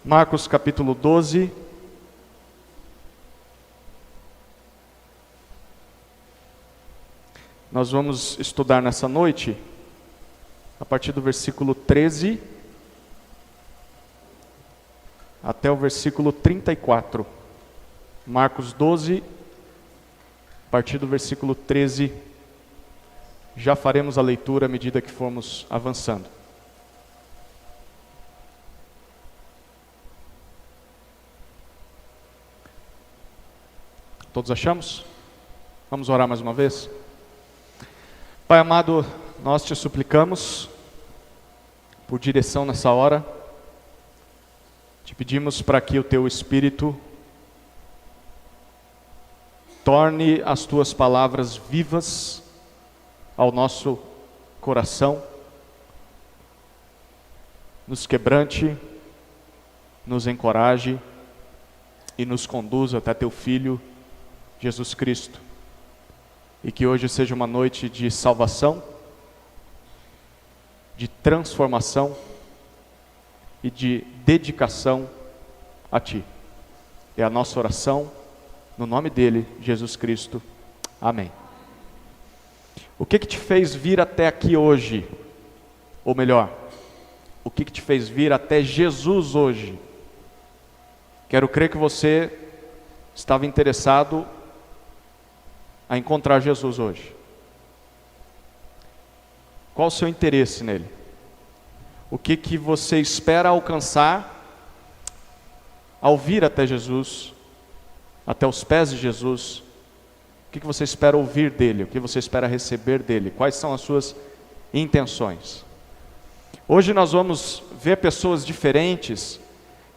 Marcos capítulo 12. Nós vamos estudar nessa noite, a partir do versículo 13 até o versículo 34. Marcos 12, a partir do versículo 13. Já faremos a leitura à medida que formos avançando. Todos achamos? Vamos orar mais uma vez? Pai amado, nós te suplicamos por direção nessa hora. Te pedimos para que o teu Espírito torne as tuas palavras vivas ao nosso coração, nos quebrante, nos encoraje e nos conduza até teu Filho, Jesus Cristo. E que hoje seja uma noite de salvação, de transformação e de dedicação a Ti. É a nossa oração, no nome dEle, Jesus Cristo. Amém. O que te fez vir até aqui hoje? Ou melhor, o que te fez vir até Jesus hoje? Quero crer que você estava interessado a encontrar Jesus hoje. Qual o seu interesse nele? O que você espera alcançar ao vir até Jesus, até os pés de Jesus? O que você espera ouvir dele? O que você espera receber dele? Quais são as suas intenções? Hoje nós vamos ver pessoas diferentes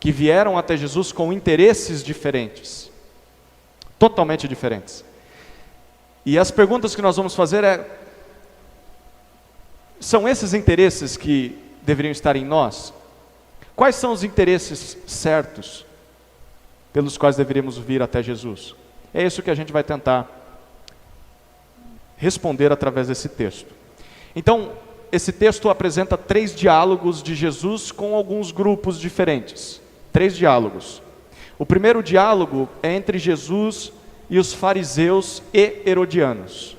que vieram até Jesus com interesses diferentes, totalmente diferentes. E as perguntas que nós vamos fazer são esses interesses que deveriam estar em nós? Quais são os interesses certos pelos quais deveríamos vir até Jesus? É isso que a gente vai tentar responder através desse texto. Então, esse texto apresenta 3 diálogos de Jesus com alguns grupos diferentes. 3 diálogos. O primeiro diálogo é entre Jesus e os fariseus e herodianos.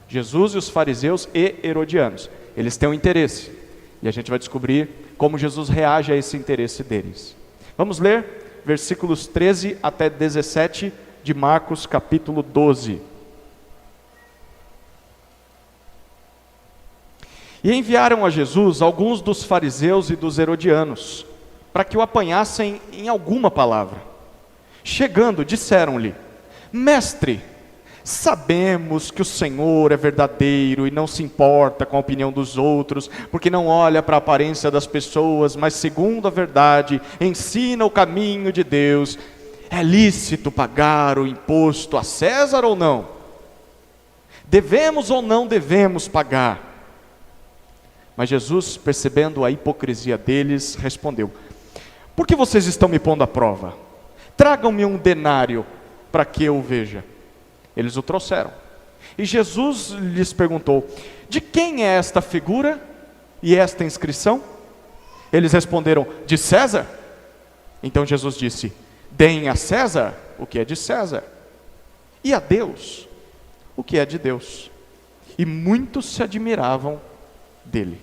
Jesus e os fariseus e herodianos. Eles têm um interesse. E a gente vai descobrir como Jesus reage a esse interesse deles. Vamos ler versículos 13 até 17 de Marcos capítulo 12. E enviaram a Jesus alguns dos fariseus e dos herodianos, para que o apanhassem em alguma palavra. Chegando, disseram-lhe: Mestre, sabemos que o Senhor é verdadeiro e não se importa com a opinião dos outros, porque não olha para a aparência das pessoas, mas segundo a verdade, ensina o caminho de Deus. É lícito pagar o imposto a César ou não? Devemos ou não devemos pagar? Mas Jesus, percebendo a hipocrisia deles, respondeu: Por que vocês estão me pondo à prova? Tragam-me um denário para que eu o veja. Eles o trouxeram. E Jesus lhes perguntou: De quem é esta figura e esta inscrição? Eles responderam: De César. Então Jesus disse: Deem a César o que é de César, e a Deus o que é de Deus. E muitos se admiravam dele.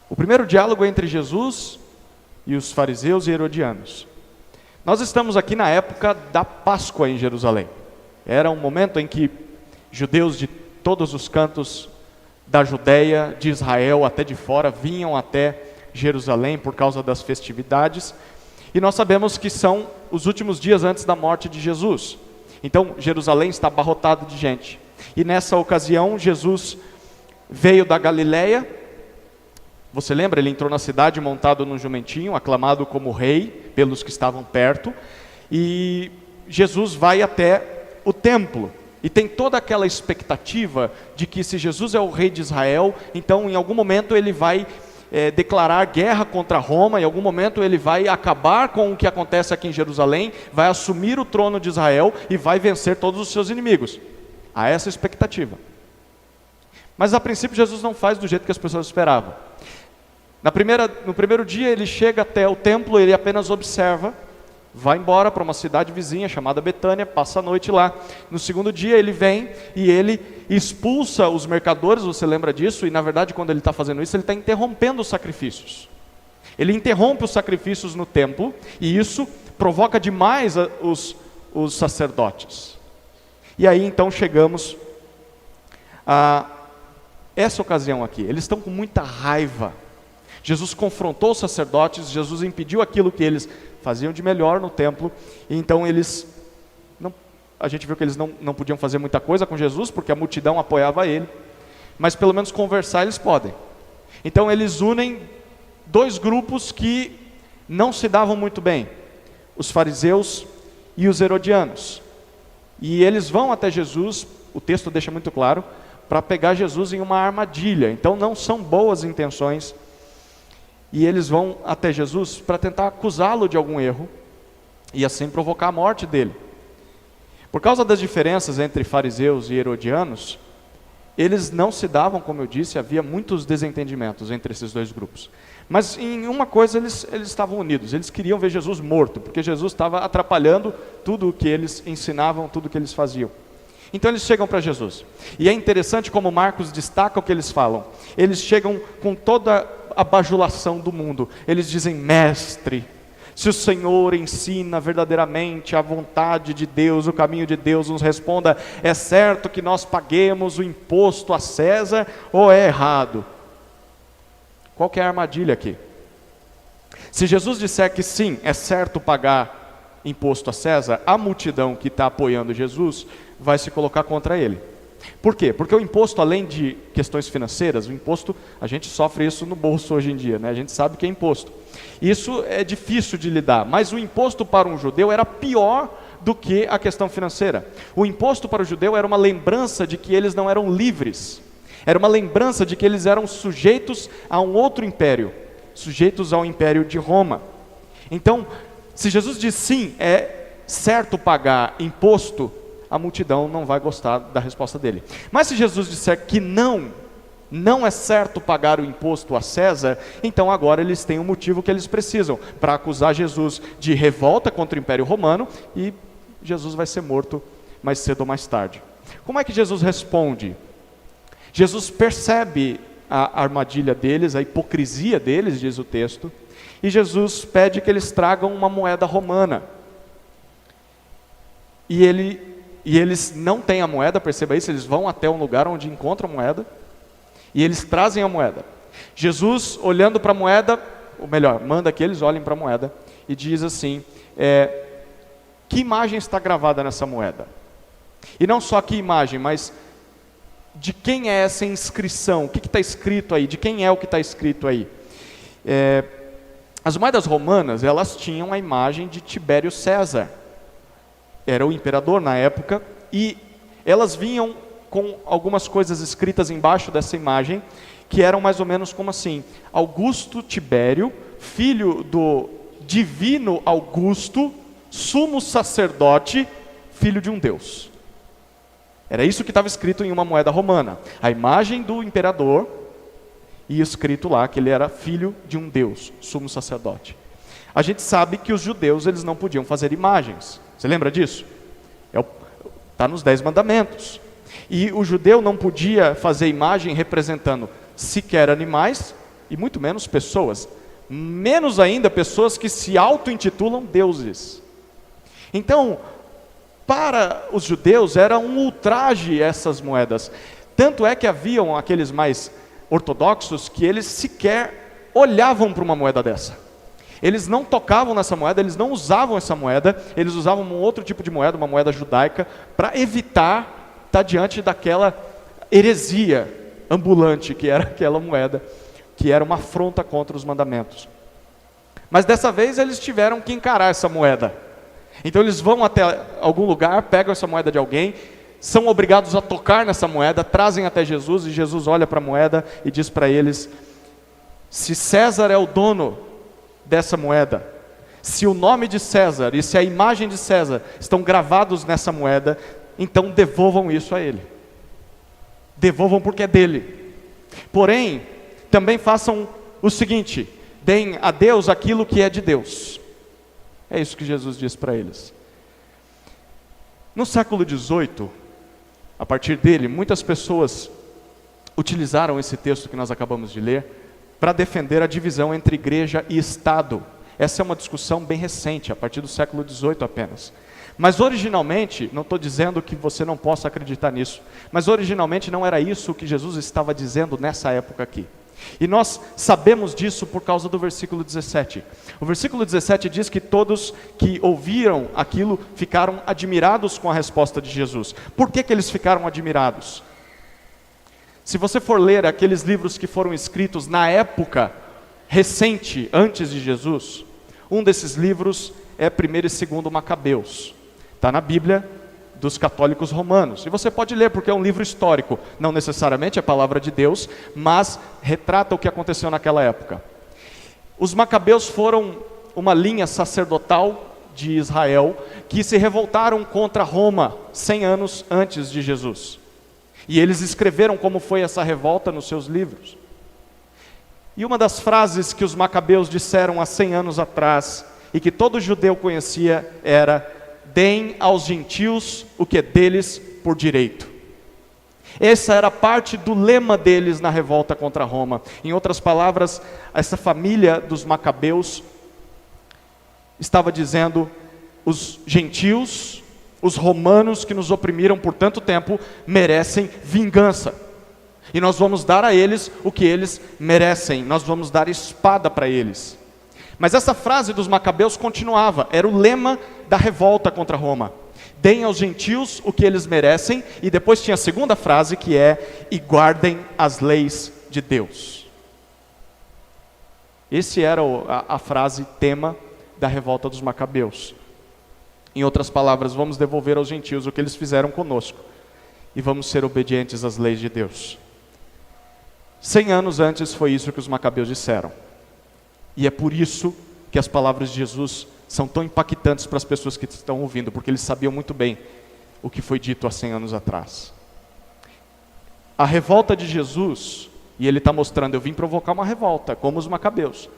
O primeiro diálogo é entre Jesus e os fariseus e herodianos. Nós estamos aqui na época da Páscoa em Jerusalém. Era um momento em que judeus de todos os cantos da Judeia, de Israel, até de fora, vinham até Jerusalém por causa das festividades. E nós sabemos que são os últimos dias antes da morte de Jesus. Então, Jerusalém está abarrotado de gente. E nessa ocasião, Jesus veio da Galileia. Você lembra? Ele entrou na cidade montado num jumentinho, aclamado como rei pelos que estavam perto. E Jesus vai até o templo. E tem toda aquela expectativa de que se Jesus é o rei de Israel, então em algum momento ele vai declarar guerra contra Roma, em algum momento ele vai acabar com o que acontece aqui em Jerusalém, vai assumir o trono de Israel e vai vencer todos os seus inimigos. Há essa expectativa. Mas a princípio Jesus não faz do jeito que as pessoas esperavam. No primeiro dia ele chega até o templo, ele apenas observa, vai embora para uma cidade vizinha chamada Betânia, passa a noite lá. No segundo dia ele vem e ele expulsa os mercadores, você lembra disso? E na verdade quando ele está fazendo isso, ele está interrompendo os sacrifícios. Ele interrompe os sacrifícios no templo e isso provoca demais os sacerdotes. E aí então chegamos a essa ocasião aqui. Eles estão com muita raiva. Jesus confrontou os sacerdotes, Jesus impediu aquilo que eles faziam de melhor no templo, e então a gente viu que eles não podiam fazer muita coisa com Jesus, porque a multidão apoiava ele, mas pelo menos conversar eles podem. Então eles unem dois grupos que não se davam muito bem, os fariseus e os herodianos, e eles vão até Jesus, o texto deixa muito claro, para pegar Jesus em uma armadilha. Então não são boas intenções, e eles vão até Jesus para tentar acusá-lo de algum erro, e assim provocar a morte dele. Por causa das diferenças entre fariseus e herodianos, eles não se davam, como eu disse, havia muitos desentendimentos entre esses dois grupos. Mas em uma coisa eles estavam unidos, eles queriam ver Jesus morto, porque Jesus estava atrapalhando tudo o que eles ensinavam, tudo o que eles faziam. Então eles chegam para Jesus, e é interessante como Marcos destaca o que eles falam. Eles chegam com toda a bajulação do mundo, eles dizem: mestre, se o Senhor ensina verdadeiramente a vontade de Deus, o caminho de Deus, nos responda, é certo que nós paguemos o imposto a César ou é errado? Qual que é a armadilha aqui? Se Jesus disser que sim, é certo pagar imposto a César, a multidão que está apoiando Jesus vai se colocar contra ele. Por quê? Porque o imposto, além de questões financeiras, o imposto, a gente sofre isso no bolso hoje em dia, né? A gente sabe que é imposto. Isso é difícil de lidar, mas o imposto para um judeu era pior do que a questão financeira. O imposto para o judeu era uma lembrança de que eles não eram livres. Era uma lembrança de que eles eram sujeitos a um outro império, sujeitos ao império de Roma. Então, se Jesus diz sim, é certo pagar imposto, a multidão não vai gostar da resposta dele. Mas se Jesus disser que não é certo pagar o imposto a César, então agora eles têm um motivo que eles precisam para acusar Jesus de revolta contra o Império Romano, e Jesus vai ser morto mais cedo ou mais tarde. Como é que Jesus responde? Jesus percebe a armadilha deles, a hipocrisia deles, diz o texto, e Jesus pede que eles tragam uma moeda romana. E eles não têm a moeda, perceba isso, eles vão até um lugar onde encontram a moeda, e eles trazem a moeda. Jesus, olhando para a moeda, ou melhor, manda que eles olhem para a moeda, e diz assim, que imagem está gravada nessa moeda? E não só que imagem, mas de quem é essa inscrição? O que está escrito aí? De quem é o que está escrito aí? As moedas romanas, elas tinham a imagem de Tibério César. Era o imperador na época, e elas vinham com algumas coisas escritas embaixo dessa imagem, que eram mais ou menos como assim: Augusto Tibério, filho do divino Augusto, sumo sacerdote, filho de um Deus. Era isso que estava escrito em uma moeda romana, a imagem do imperador, e escrito lá que ele era filho de um Deus, sumo sacerdote. A gente sabe que os judeus, eles não podiam fazer imagens. Você lembra disso? Está nos 10 mandamentos. E o judeu não podia fazer imagem representando sequer animais, e muito menos pessoas. Menos ainda pessoas que se auto-intitulam deuses. Então, para os judeus era um ultraje essas moedas. Tanto é que haviam aqueles mais ortodoxos que eles sequer olhavam para uma moeda dessa. Eles não tocavam nessa moeda, eles não usavam essa moeda, eles usavam um outro tipo de moeda, uma moeda judaica, para evitar estar diante daquela heresia ambulante que era aquela moeda, que era uma afronta contra os mandamentos. Mas dessa vez eles tiveram que encarar essa moeda. Então eles vão até algum lugar, pegam essa moeda de alguém, são obrigados a tocar nessa moeda, trazem até Jesus, e Jesus olha para a moeda e diz para eles: se César é o dono dessa moeda, se o nome de César e se a imagem de César estão gravados nessa moeda, então devolvam isso a ele. Devolvam porque é dele. Porém, também façam o seguinte: deem a Deus aquilo que é de Deus. É isso que Jesus diz para eles. No século XVIII, a partir dele, muitas pessoas utilizaram esse texto que nós acabamos de ler para defender a divisão entre igreja e Estado. Essa é uma discussão bem recente, a partir do século XVIII apenas. Mas originalmente, não estou dizendo que você não possa acreditar nisso, mas originalmente não era isso que Jesus estava dizendo nessa época aqui. E nós sabemos disso por causa do versículo 17. O versículo 17 diz que todos que ouviram aquilo ficaram admirados com a resposta de Jesus. Por que eles ficaram admirados? Se você for ler aqueles livros que foram escritos na época recente, antes de Jesus, um desses livros é 1º e 2º Macabeus. Está na Bíblia dos católicos romanos. E você pode ler porque é um livro histórico. Não necessariamente é palavra de Deus, mas retrata o que aconteceu naquela época. Os Macabeus foram uma linha sacerdotal de Israel que se revoltaram contra Roma 100 anos antes de Jesus. E eles escreveram como foi essa revolta nos seus livros. E uma das frases que os Macabeus disseram há 100 anos atrás, e que todo judeu conhecia, era: deem aos gentios o que é deles por direito. Essa era parte do lema deles na revolta contra Roma. Em outras palavras, essa família dos Macabeus estava dizendo: os gentios, os romanos que nos oprimiram por tanto tempo, merecem vingança. E nós vamos dar a eles o que eles merecem, nós vamos dar espada para eles. Mas essa frase dos Macabeus continuava, era o lema da revolta contra Roma. Deem aos gentios o que eles merecem, e depois tinha a segunda frase que é: e guardem as leis de Deus. Esse era a frase tema da revolta dos Macabeus. Em outras palavras, vamos devolver aos gentios o que eles fizeram conosco, e vamos ser obedientes às leis de Deus. 100 anos antes foi isso que os Macabeus disseram. E é por isso que as palavras de Jesus são tão impactantes para as pessoas que estão ouvindo, porque eles sabiam muito bem o que foi dito há 100 anos atrás. A revolta de Jesus, e ele está mostrando: eu vim provocar uma revolta, como os Macabeus.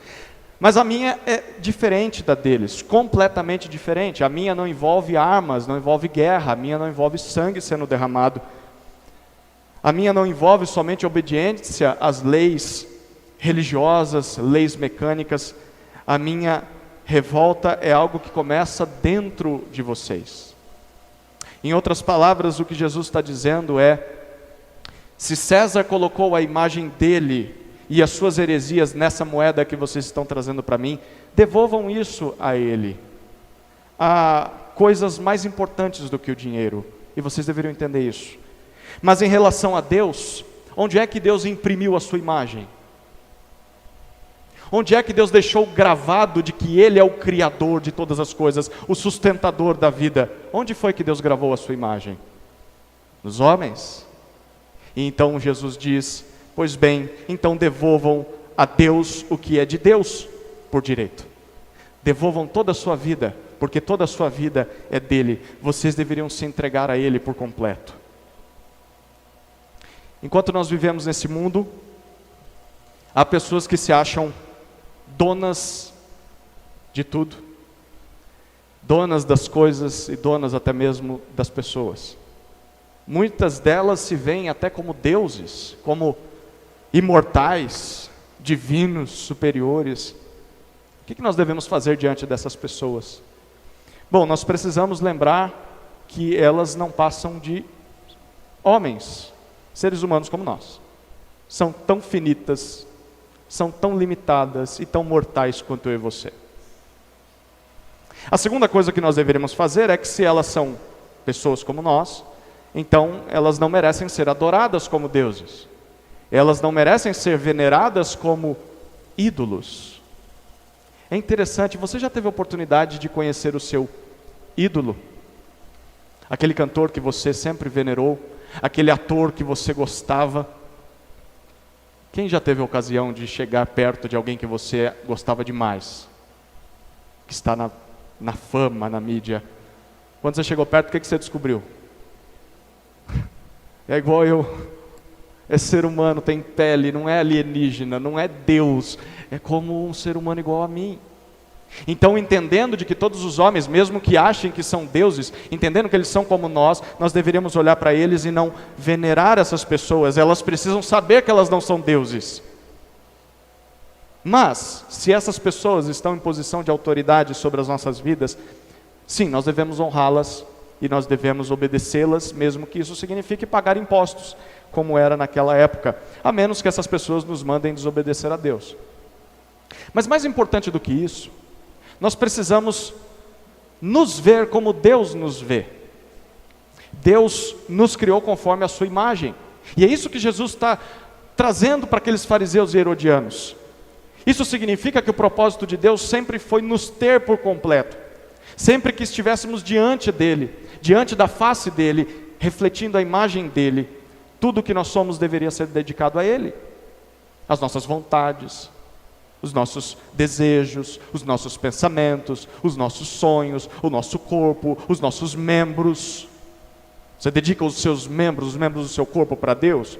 Mas a minha é diferente da deles, completamente diferente. A minha não envolve armas, não envolve guerra, a minha não envolve sangue sendo derramado. A minha não envolve somente obediência às leis religiosas, leis mecânicas. A minha revolta é algo que começa dentro de vocês. Em outras palavras, o que Jesus está dizendo é: se César colocou a imagem dele e as suas heresias nessa moeda que vocês estão trazendo para mim, devolvam isso a ele. Há coisas mais importantes do que o dinheiro, e vocês deveriam entender isso. Mas em relação a Deus, onde é que Deus imprimiu a sua imagem? Onde é que Deus deixou gravado de que Ele é o Criador de todas as coisas, o sustentador da vida? Onde foi que Deus gravou a sua imagem? Nos homens. E então Jesus diz: pois bem, então devolvam a Deus o que é de Deus por direito. Devolvam toda a sua vida, porque toda a sua vida é dele. Vocês deveriam se entregar a Ele por completo. Enquanto nós vivemos nesse mundo, há pessoas que se acham donas de tudo, donas das coisas e donas até mesmo das pessoas. Muitas delas se veem até como deuses, como imortais, divinos, superiores. O que nós devemos fazer diante dessas pessoas? Bom, nós precisamos lembrar que elas não passam de homens, seres humanos como nós. São tão finitas, são tão limitadas e tão mortais quanto eu e você. A segunda coisa que nós deveríamos fazer é que, se elas são pessoas como nós, então elas não merecem ser adoradas como deuses. Elas não merecem ser veneradas como ídolos. É interessante, você já teve a oportunidade de conhecer o seu ídolo? Aquele cantor que você sempre venerou, aquele ator que você gostava? Quem já teve a ocasião de chegar perto de alguém que você gostava demais? Que está na fama, na mídia. Quando você chegou perto, o que você descobriu? É igual eu. é ser humano, tem pele, não é alienígena, não é Deus, é como um ser humano igual a mim. Então, entendendo de que todos os homens, mesmo que achem que são deuses, entendendo que eles são como nós deveríamos olhar para eles e não venerar essas pessoas. Elas precisam saber que elas não são deuses. Mas, se essas pessoas estão em posição de autoridade sobre as nossas vidas, sim, nós devemos honrá-las e nós devemos obedecê-las, mesmo que isso signifique pagar impostos, como era naquela época, a menos que essas pessoas nos mandem desobedecer a Deus. Mas mais importante do que isso, nós precisamos nos ver como Deus nos vê. Deus nos criou conforme a sua imagem. E é isso que Jesus está trazendo para aqueles fariseus e herodianos. Isso significa que o propósito de Deus sempre foi nos ter por completo. Sempre que estivéssemos diante dEle, diante da face dEle, refletindo a imagem dEle, tudo que nós somos deveria ser dedicado a Ele. As nossas vontades, os nossos desejos, os nossos pensamentos, os nossos sonhos, o nosso corpo, os nossos membros. Você dedica os seus membros, os membros do seu corpo para Deus?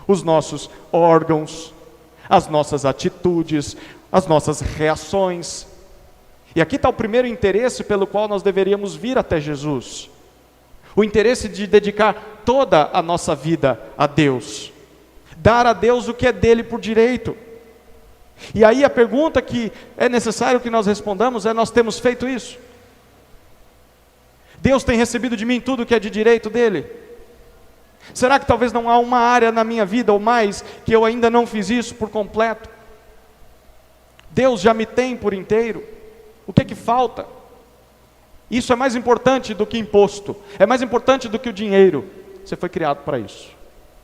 Os nossos órgãos, as nossas atitudes, as nossas reações. E aqui está o primeiro interesse pelo qual nós deveríamos vir até Jesus. O interesse de dedicar toda a nossa vida a Deus. Dar a Deus o que é dele por direito. E aí a pergunta que é necessário que nós respondamos é: nós temos feito isso? Deus tem recebido de mim tudo que é de direito dele? Será que talvez não há uma área na minha vida ou mais que eu ainda não fiz isso por completo? Deus já me tem por inteiro? O que é que falta? Isso é mais importante do que imposto, é mais importante do que o dinheiro. Você foi criado para isso.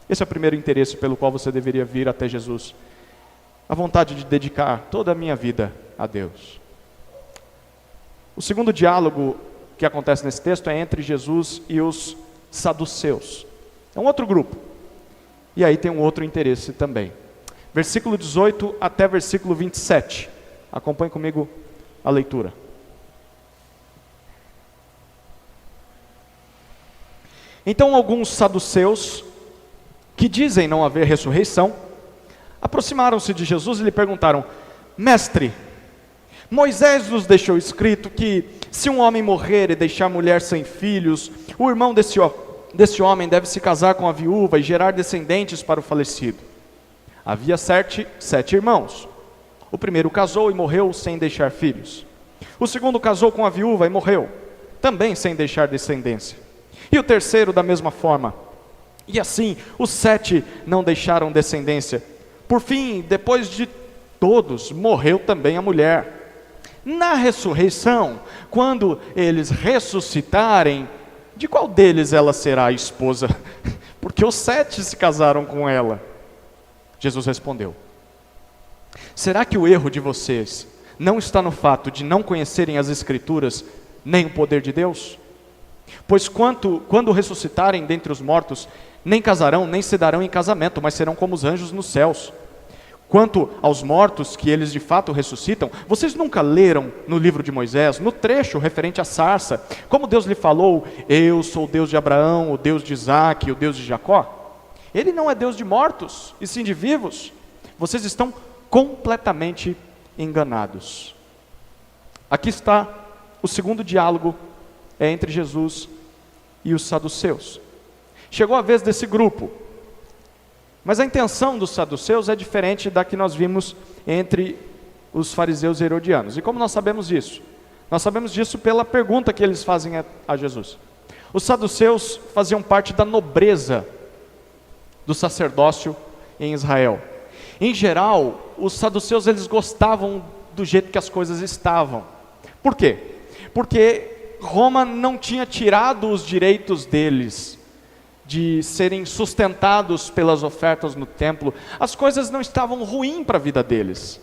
Esse é o primeiro interesse pelo qual você deveria vir até Jesus. A vontade de dedicar toda a minha vida a Deus. O segundo diálogo que acontece nesse texto é entre Jesus e os saduceus. É um outro grupo. E aí tem um outro interesse também. Versículo 18 até versículo 27. Acompanhe comigo a leitura. Então alguns saduceus, que dizem não haver ressurreição, aproximaram-se de Jesus e lhe perguntaram: Mestre, Moisés nos deixou escrito que, se um homem morrer e deixar mulher sem filhos, o irmão desse homem deve se casar com a viúva e gerar descendentes para o falecido. Havia sete irmãos. O primeiro casou e morreu sem deixar filhos. O segundo casou com a viúva e morreu, também sem deixar descendência. E o terceiro da mesma forma. E assim, os 7 não deixaram descendência. Por fim, depois de todos, morreu também a mulher. Na ressurreição, quando eles ressuscitarem, de qual deles ela será a esposa? Porque os 7 se casaram com ela. Jesus respondeu: será que o erro de vocês não está no fato de não conhecerem as Escrituras, nem o poder de Deus? Pois quando ressuscitarem dentre os mortos, nem casarão, nem se darão em casamento, mas serão como os anjos nos céus. Quanto aos mortos, que eles de fato ressuscitam, vocês nunca leram no livro de Moisés, no trecho referente à sarça, como Deus lhe falou: eu sou o Deus de Abraão, o Deus de Isaque, o Deus de Jacó? Ele não é Deus de mortos, e sim de vivos. Vocês estão completamente enganados. Aqui está o segundo diálogo entre Jesus e os saduceus. Chegou a vez desse grupo, mas a intenção dos saduceus é diferente da que nós vimos entre os fariseus e herodianos. E como nós sabemos isso? Nós sabemos disso pela pergunta que eles fazem a Jesus. Os saduceus faziam parte da nobreza do sacerdócio em Israel. Em geral, os saduceus eles gostavam do jeito que as coisas estavam. Por quê? Porque Roma não tinha tirado os direitos deles de serem sustentados pelas ofertas no templo. As coisas não estavam ruins para a vida deles.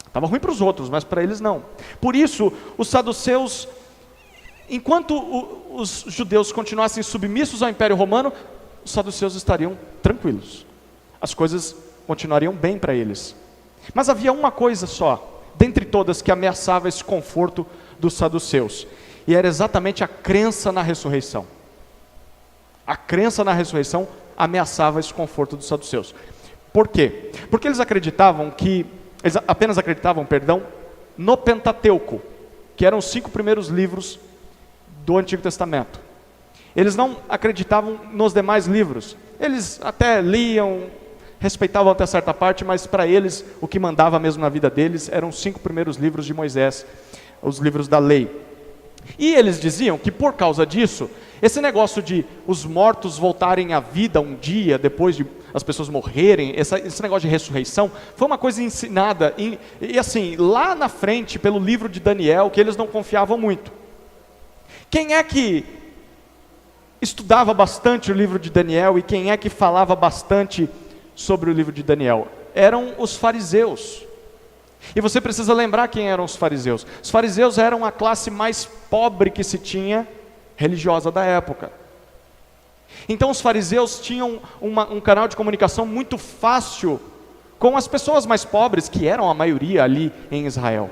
Estava ruim para os outros, mas para eles não. Por isso, os saduceus, enquanto os judeus continuassem submissos ao Império Romano, os saduceus estariam tranquilos. As coisas continuariam bem para eles. Mas havia uma coisa só, dentre todas, que ameaçava esse conforto dos saduceus. E era exatamente a crença na ressurreição. A crença na ressurreição ameaçava esse conforto dos saduceus. Por quê? Porque eles apenas acreditavam, no Pentateuco, que eram os 5 primeiros livros do Antigo Testamento. Eles não acreditavam nos demais livros. Eles até liam, respeitavam até certa parte, mas para eles o que mandava mesmo na vida deles eram os 5 primeiros livros de Moisés, os livros da lei. E eles diziam que por causa disso, esse negócio de os mortos voltarem à vida um dia depois de as pessoas morrerem, esse negócio de ressurreição, foi uma coisa ensinada, e assim, lá na frente, pelo livro de Daniel, que eles não confiavam muito. Quem é que estudava bastante o livro de Daniel e quem é que falava bastante sobre o livro de Daniel? Eram os fariseus. E você precisa lembrar quem eram os fariseus. Os fariseus eram a classe mais pobre que se tinha religiosa da época. Então os fariseus tinham um canal de comunicação muito fácil com as pessoas mais pobres, que eram a maioria ali em Israel.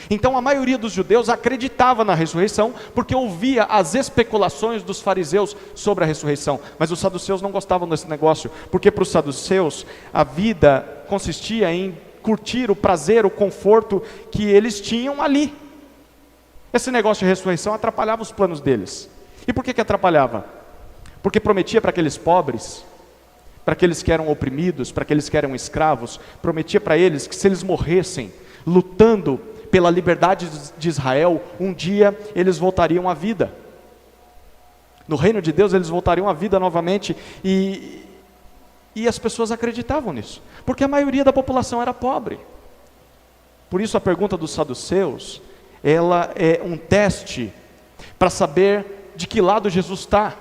Então a maioria dos judeus acreditava na ressurreição, porque ouvia as especulações dos fariseus sobre a ressurreição. Mas os saduceus não gostavam desse negócio, porque para os saduceus a vida consistia em curtir o prazer, o conforto que eles tinham ali. Esse negócio de ressurreição atrapalhava os planos deles. E por que atrapalhava? Porque prometia para aqueles pobres, para aqueles que eram oprimidos, para aqueles que eram escravos, prometia para eles que se eles morressem lutando pela liberdade de Israel, um dia eles voltariam à vida. No reino de Deus eles voltariam à vida novamente, e as pessoas acreditavam nisso, porque a maioria da população era pobre. Por isso a pergunta dos saduceus, ela é um teste para saber de que lado Jesus está.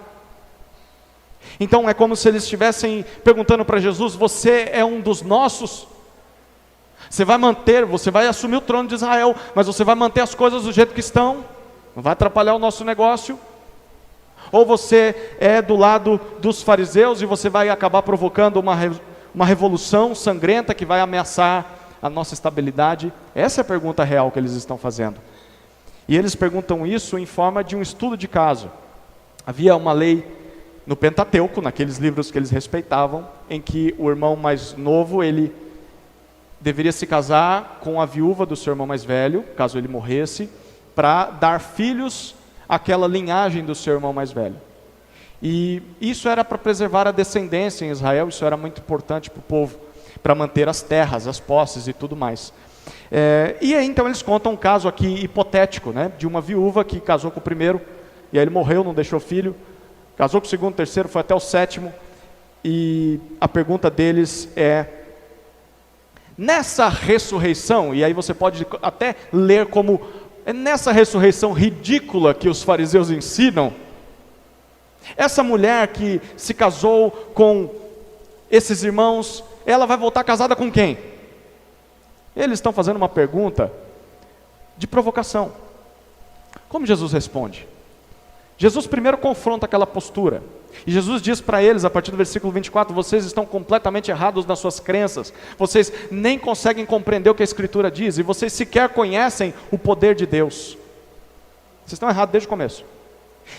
Então é como se eles estivessem perguntando para Jesus: você é um dos nossos? Você vai assumir o trono de Israel, mas você vai manter as coisas do jeito que estão? Não vai atrapalhar o nosso negócio? Ou você é do lado dos fariseus e você vai acabar provocando uma revolução sangrenta que vai ameaçar a nossa estabilidade? Essa é a pergunta real que eles estão fazendo. E eles perguntam isso em forma de um estudo de caso. Havia uma lei no Pentateuco, naqueles livros que eles respeitavam, em que o irmão mais novo, ele deveria se casar com a viúva do seu irmão mais velho, caso ele morresse, para dar filhos àquela linhagem do seu irmão mais velho. E isso era para preservar a descendência em Israel, isso era muito importante para o povo, para manter as terras, as posses e tudo mais. E aí então eles contam um caso aqui hipotético, né, de uma viúva que casou com o primeiro, e aí ele morreu, não deixou filho, casou com o segundo, terceiro, foi até o sétimo, e a pergunta deles é: nessa ressurreição, e aí você pode até ler como nessa ressurreição ridícula que os fariseus ensinam, essa mulher que se casou com esses irmãos, ela vai voltar casada com quem? Eles estão fazendo uma pergunta de provocação. Como Jesus responde? Jesus primeiro confronta aquela postura. E Jesus diz para eles, a partir do versículo 24, vocês estão completamente errados nas suas crenças, vocês nem conseguem compreender o que a Escritura diz, e vocês sequer conhecem o poder de Deus. Vocês estão errados desde o começo.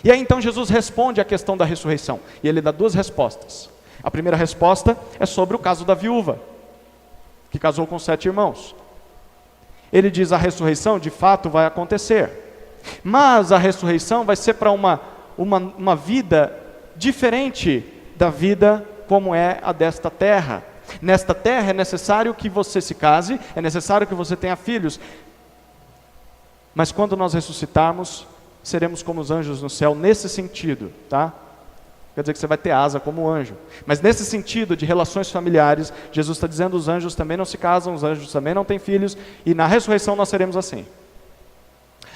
E aí então Jesus responde à questão da ressurreição, e ele dá 2 respostas. A primeira resposta é sobre o caso da viúva, que casou com 7 irmãos. Ele diz: a ressurreição de fato vai acontecer, mas a ressurreição vai ser para uma vida diferente da vida como é a desta terra. Nesta terra é necessário que você se case, é necessário que você tenha filhos, mas quando nós ressuscitarmos, seremos como os anjos no céu, nesse sentido, tá? Quer dizer que você vai ter asa como anjo, mas nesse sentido de relações familiares, Jesus está dizendo: os anjos também não se casam, os anjos também não têm filhos, e na ressurreição nós seremos assim.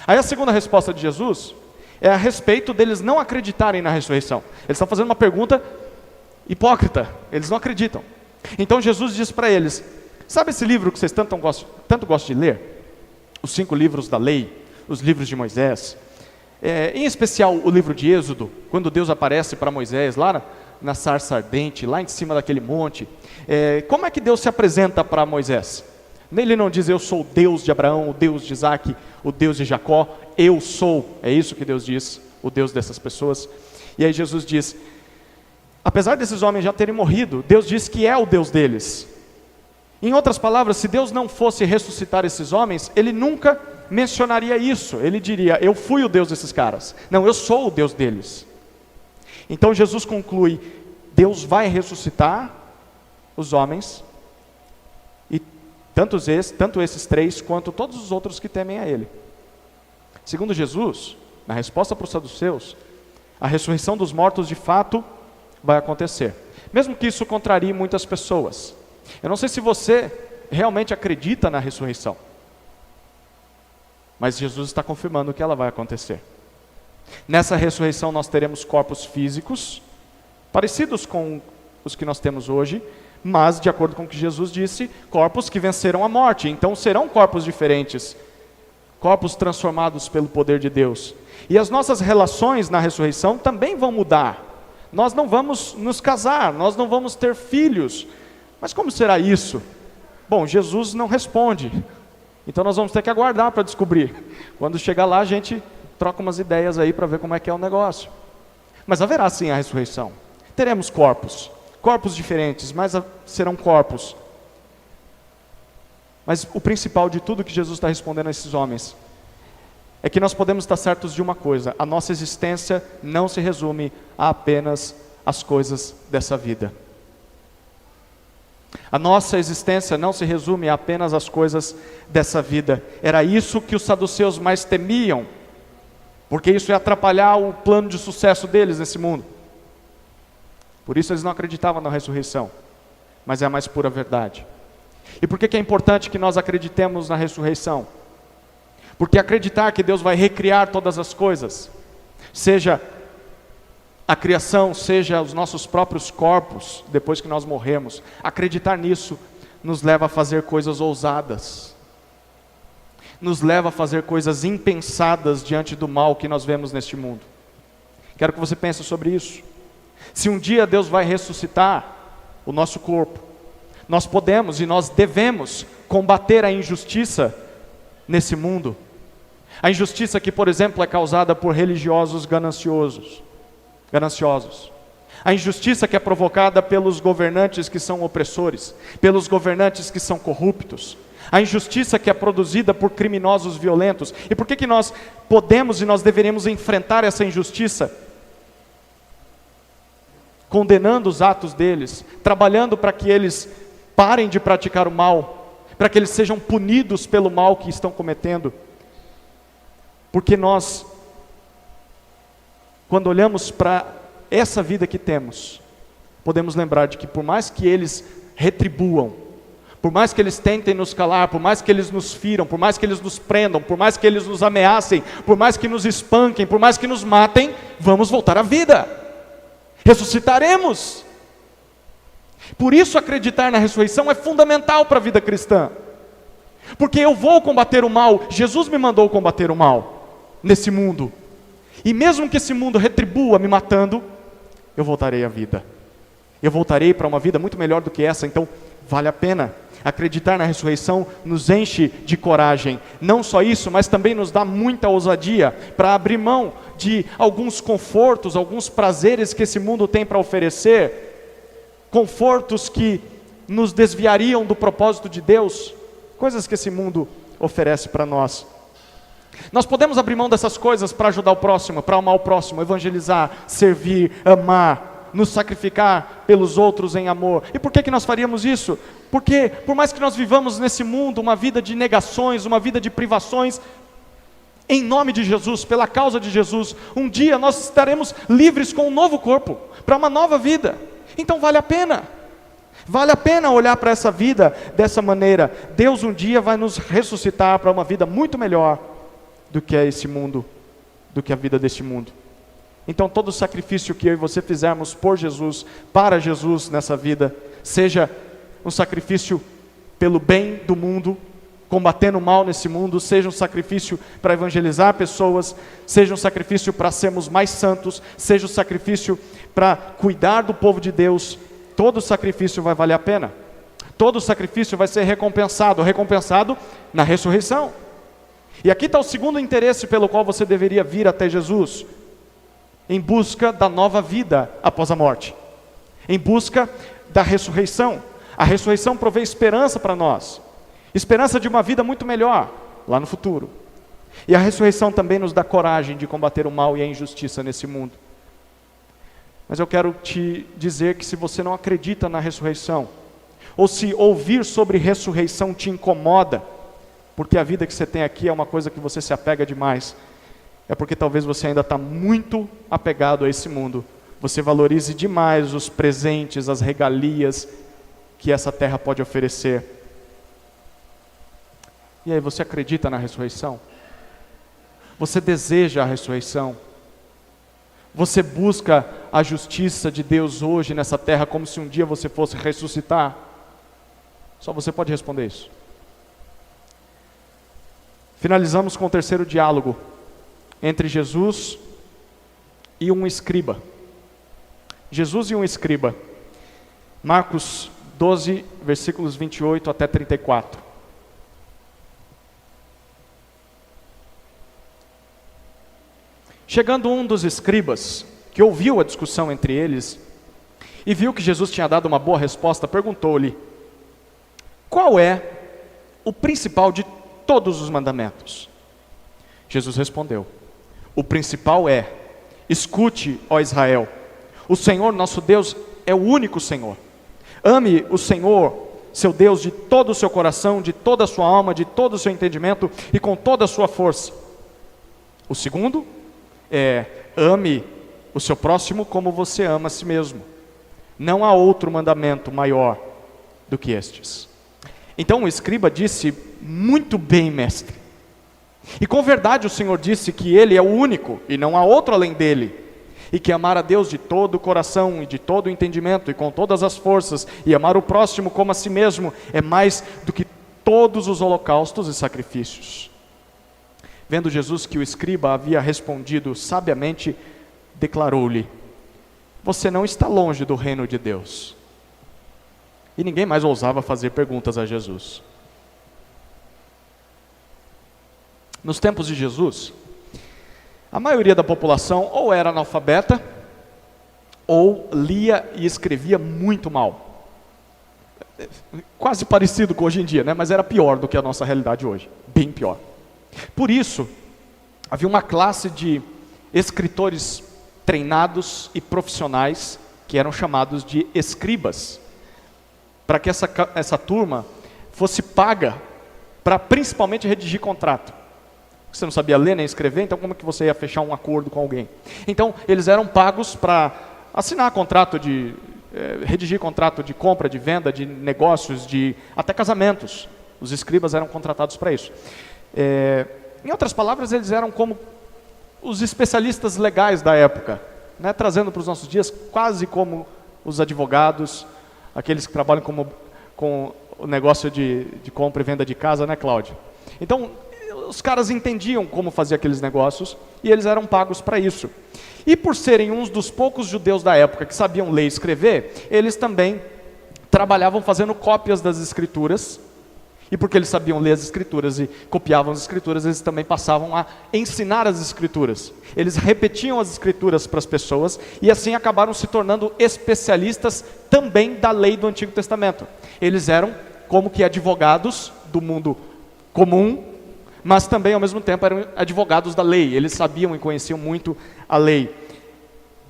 Aí a segunda resposta de Jesus é a respeito deles não acreditarem na ressurreição. Eles estão fazendo uma pergunta hipócrita, eles não acreditam. Então Jesus diz para eles: sabe esse livro que vocês tanto gostam de ler? Os 5 livros da lei, os livros de Moisés, em especial o livro de Êxodo, quando Deus aparece para Moisés lá na sarça ardente, lá em cima daquele monte. Como é que Deus se apresenta para Moisés? Ele não diz: eu sou o Deus de Abraão, o Deus de Isaac, o Deus de Jacó. Eu sou, é isso que Deus diz, o Deus dessas pessoas. E aí Jesus diz: Apesar desses homens já terem morrido, Deus diz que é o Deus deles. Em outras palavras, se Deus não fosse ressuscitar esses homens, Ele nunca mencionaria isso. Ele diria, eu fui o Deus desses caras. Não, eu sou o Deus deles. Então Jesus conclui, Deus vai ressuscitar os homens, e tanto esses três, quanto todos os outros que temem a Ele. Segundo Jesus, na resposta para os saduceus, a ressurreição dos mortos de fato vai acontecer. Mesmo que isso contrarie muitas pessoas. Eu não sei se você realmente acredita na ressurreição, mas Jesus está confirmando que ela vai acontecer. Nessa ressurreição nós teremos corpos físicos, parecidos com os que nós temos hoje, mas, de acordo com o que Jesus disse, corpos que venceram a morte. Então serão corpos diferentes, corpos transformados pelo poder de Deus. E as nossas relações na ressurreição também vão mudar. Nós não vamos nos casar, nós não vamos ter filhos. Mas como será isso? Bom, Jesus não responde. Então nós vamos ter que aguardar para descobrir. Quando chegar lá, a gente troca umas ideias aí para ver como é que é o negócio. Mas haverá sim a ressurreição. Teremos corpos diferentes, mas serão corpos. Mas o principal de tudo que Jesus está respondendo a esses homens é que nós podemos estar certos de uma coisa: a nossa existência não se resume a apenas as coisas dessa vida. A nossa existência não se resume a apenas as coisas dessa vida. Era isso que os saduceus mais temiam, porque isso ia atrapalhar o plano de sucesso deles nesse mundo. Por isso eles não acreditavam na ressurreição, mas é a mais pura verdade. E por que é importante que nós acreditemos na ressurreição? Porque acreditar que Deus vai recriar todas as coisas, seja a criação, seja os nossos próprios corpos, depois que nós morremos, acreditar nisso nos leva a fazer coisas ousadas, nos leva a fazer coisas impensadas diante do mal que nós vemos neste mundo. Quero que você pense sobre isso. Se um dia Deus vai ressuscitar o nosso corpo, nós podemos e nós devemos combater a injustiça nesse mundo. A injustiça que, por exemplo, é causada por religiosos gananciosos. A injustiça que é provocada pelos governantes que são opressores, pelos governantes que são corruptos. A injustiça que é produzida por criminosos violentos. E por que nós podemos e nós deveríamos enfrentar essa injustiça? Condenando os atos deles, trabalhando para que eles parem de praticar o mal, para que eles sejam punidos pelo mal que estão cometendo. Porque nós, quando olhamos para essa vida que temos, podemos lembrar de que por mais que eles retribuam, por mais que eles tentem nos calar, por mais que eles nos firam, por mais que eles nos prendam, por mais que eles nos ameacem, por mais que nos espanquem, por mais que nos matem, vamos voltar à vida, ressuscitaremos. Por isso acreditar na ressurreição é fundamental para a vida cristã, porque eu vou combater o mal. Jesus me mandou combater o mal nesse mundo, e mesmo que esse mundo retribua me matando, eu voltarei à vida, eu voltarei para uma vida muito melhor do que essa. Então vale a pena. Acreditar na ressurreição nos enche de coragem. Não só isso, mas também nos dá muita ousadia para abrir mão de alguns confortos, alguns prazeres que esse mundo tem para oferecer, confortos que nos desviariam do propósito de Deus, coisas que esse mundo oferece para nós. Nós podemos abrir mão dessas coisas para ajudar o próximo, para amar o próximo, evangelizar, servir, amar, nos sacrificar pelos outros em amor. E por que nós faríamos isso? Porque por mais que nós vivamos nesse mundo uma vida de negações, uma vida de privações, em nome de Jesus, pela causa de Jesus, um dia nós estaremos livres com um novo corpo, para uma nova vida. Então vale a pena. Vale a pena olhar para essa vida dessa maneira. Deus um dia vai nos ressuscitar para uma vida muito melhor do que é esse mundo, do que a vida deste mundo. Então todo sacrifício que eu e você fizermos por Jesus, para Jesus nessa vida, seja um sacrifício pelo bem do mundo, combatendo o mal nesse mundo, seja um sacrifício para evangelizar pessoas, seja um sacrifício para sermos mais santos, seja um sacrifício para cuidar do povo de Deus, todo sacrifício vai valer a pena. Todo sacrifício vai ser recompensado na ressurreição. E aqui está o segundo interesse pelo qual você deveria vir até Jesus, em busca da nova vida após a morte. em busca da ressurreição. A ressurreição provê esperança para nós, esperança de uma vida muito melhor lá no futuro. E a ressurreição também nos dá coragem de combater o mal e a injustiça nesse mundo. Mas eu quero te dizer que se você não acredita na ressurreição, ou se ouvir sobre ressurreição te incomoda, porque a vida que você tem aqui é uma coisa que você se apega demais, é porque talvez você ainda está muito apegado a esse mundo. Você valorize demais os presentes, as regalias que essa terra pode oferecer. E aí, você acredita na ressurreição? Você deseja a ressurreição? Você busca a justiça de Deus hoje nessa terra como se um dia você fosse ressuscitar? Só você pode responder isso. Finalizamos com o terceiro diálogo entre Jesus e um escriba. Jesus e um escriba. Marcos 12, versículos 28 até 34. Chegando um dos escribas, que ouviu a discussão entre eles, e viu que Jesus tinha dado uma boa resposta, perguntou-lhe: qual é o principal de todos os mandamentos? Jesus respondeu: o principal é: escute, ó Israel, o Senhor nosso Deus é o único Senhor. Ame o Senhor, seu Deus, de todo o seu coração, de toda a sua alma, de todo o seu entendimento e com toda a sua força. O segundo é: ame o seu próximo como você ama a si mesmo. Não há outro mandamento maior do que estes. Então o escriba disse: muito bem, mestre. E com verdade o Senhor disse que Ele é o único e não há outro além dele, e que amar a Deus de todo o coração e de todo o entendimento e com todas as forças, e amar o próximo como a si mesmo, é mais do que todos os holocaustos e sacrifícios. Vendo Jesus que o escriba havia respondido sabiamente, declarou-lhe: você não está longe do reino de Deus. E ninguém mais ousava fazer perguntas a Jesus. Nos tempos de Jesus, a maioria da população ou era analfabeta, ou lia e escrevia muito mal. Quase parecido com hoje em dia, né? Mas era pior do que a nossa realidade hoje, bem pior. Por isso, havia uma classe de escritores treinados e profissionais, que eram chamados de escribas, para que essa turma fosse paga para principalmente redigir contrato. Você não sabia ler nem escrever, então como que você ia fechar um acordo com alguém? Então, eles eram pagos para assinar contrato redigir contrato de compra, de venda, de negócios, até casamentos. Os escribas eram contratados para isso. Em outras palavras, eles eram como os especialistas legais da época, né? Trazendo para os nossos dias quase como os advogados, aqueles que trabalham com o negócio de compra e venda de casa, né, Cláudio? Então, os caras entendiam como fazer aqueles negócios e eles eram pagos para isso. E por serem uns dos poucos judeus da época que sabiam ler e escrever, eles também trabalhavam fazendo cópias das escrituras. E porque eles sabiam ler as escrituras e copiavam as escrituras, eles também passavam a ensinar as escrituras. Eles repetiam as escrituras para as pessoas e assim acabaram se tornando especialistas também da lei do Antigo Testamento. Eles eram como que advogados do mundo comum, mas também ao mesmo tempo eram advogados da lei. Eles sabiam e conheciam muito a lei.